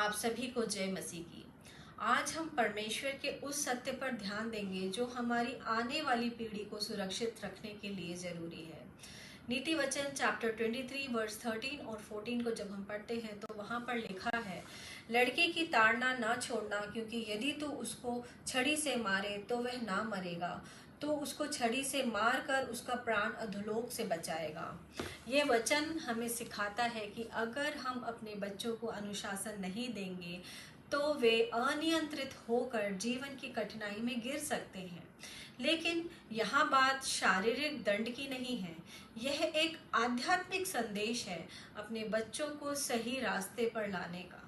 आप सभी को जय मसीह की। आज हम परमेश्वर के उस सत्य पर ध्यान देंगे जो हमारी आने वाली पीढ़ी को सुरक्षित रखने के लिए जरूरी है। नीति वचन चैप्टर 23 वर्स 13 और 14 को जब हम पढ़ते हैं तो वहां पर लिखा है, लड़के की ताड़ना ना छोड़ना, क्योंकि यदि तू उसको छड़ी से मारे तो वह ना मरेगा, तो उसको छड़ी से मार कर उसका प्राण अधोलोक से बचाएगा। ये वचन हमें सिखाता है कि अगर हम अपने बच्चों को अनुशासन नहीं देंगे तो वे अनियंत्रित होकर जीवन की कठिनाई में गिर सकते हैं। लेकिन यहाँ बात शारीरिक दंड की नहीं है, यह एक आध्यात्मिक संदेश है अपने बच्चों को सही रास्ते पर लाने का।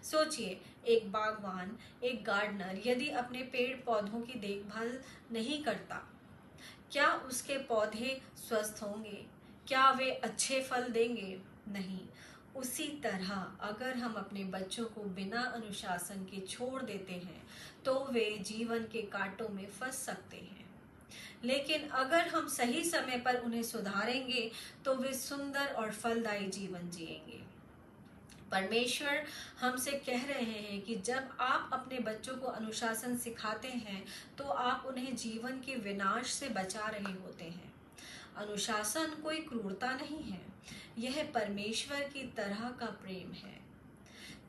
सोचिए, एक बागवान, एक गार्डनर यदि अपने पेड़ पौधों की देखभाल नहीं करता, क्या उसके पौधे स्वस्थ होंगे? क्या वे अच्छे फल देंगे? नहीं। उसी तरह अगर हम अपने बच्चों को बिना अनुशासन के छोड़ देते हैं तो वे जीवन के कांटों में फंस सकते हैं। लेकिन अगर हम सही समय पर उन्हें सुधारेंगे तो वे सुंदर और फलदायी जीवन जिएंगे। परमेश्वर हमसे कह रहे हैं कि जब आप अपने बच्चों को अनुशासन सिखाते हैं तो आप उन्हें जीवन के विनाश से बचा रहे होते हैं। अनुशासन कोई क्रूरता नहीं है, यह परमेश्वर की तरह का प्रेम है।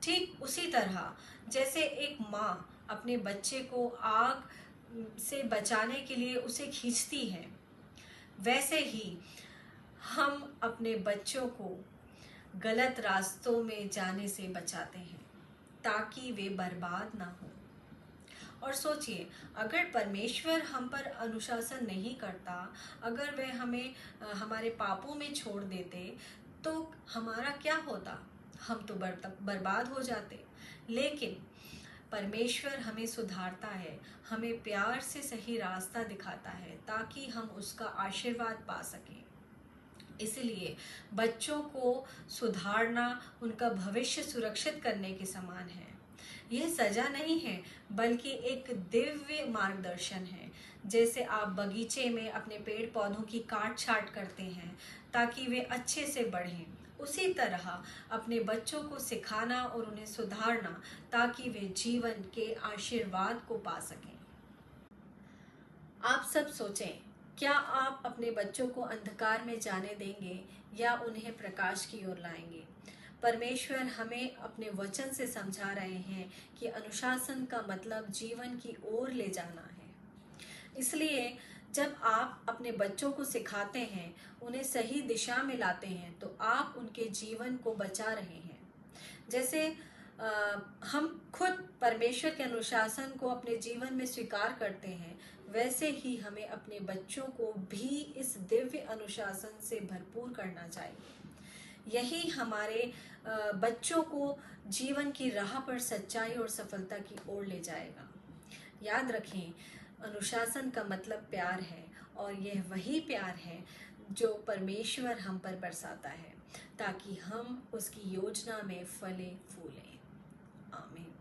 ठीक उसी तरह जैसे एक माँ अपने बच्चे को आग से बचाने के लिए उसे खींचती है, वैसे ही हम अपने बच्चों को गलत रास्तों में जाने से बचाते हैं ताकि वे बर्बाद ना हो। और सोचिए, अगर परमेश्वर हम पर अनुशासन नहीं करता, अगर वे हमें हमारे पापों में छोड़ देते तो हमारा क्या होता? हम तो बर्बाद हो जाते। लेकिन परमेश्वर हमें सुधारता है, हमें प्यार से सही रास्ता दिखाता है ताकि हम उसका आशीर्वाद पा सकें। इसलिए बच्चों को सुधारना उनका भविष्य सुरक्षित करने के समान है। यह सजा नहीं है बल्कि एक दिव्य मार्गदर्शन है। जैसे आप बगीचे में अपने पेड़ पौधों की काट छांट करते हैं ताकि वे अच्छे से बढ़ें, उसी तरह अपने बच्चों को सिखाना और उन्हें सुधारना ताकि वे जीवन के आशीर्वाद को पा सकें। आप सब सोचें, क्या आप अपने बच्चों को अंधकार में जाने देंगे या उन्हें प्रकाश की ओर लाएंगे? परमेश्वर हमें अपने वचन से समझा रहे हैं कि अनुशासन का मतलब जीवन की ओर ले जाना है। इसलिए जब आप अपने बच्चों को सिखाते हैं, उन्हें सही दिशा में लाते हैं, तो आप उनके जीवन को बचा रहे हैं। जैसे हम खुद परमेश्वर के अनुशासन को अपने जीवन में स्वीकार करते हैं, वैसे ही हमें अपने बच्चों को भी इस दिव्य अनुशासन से भरपूर करना चाहिए। यही हमारे बच्चों को जीवन की राह पर सच्चाई और सफलता की ओर ले जाएगा। याद रखें, अनुशासन का मतलब प्यार है, और यह वही प्यार है जो परमेश्वर हम पर बरसाता है ताकि हम उसकी योजना में फले फूलें। आमीन।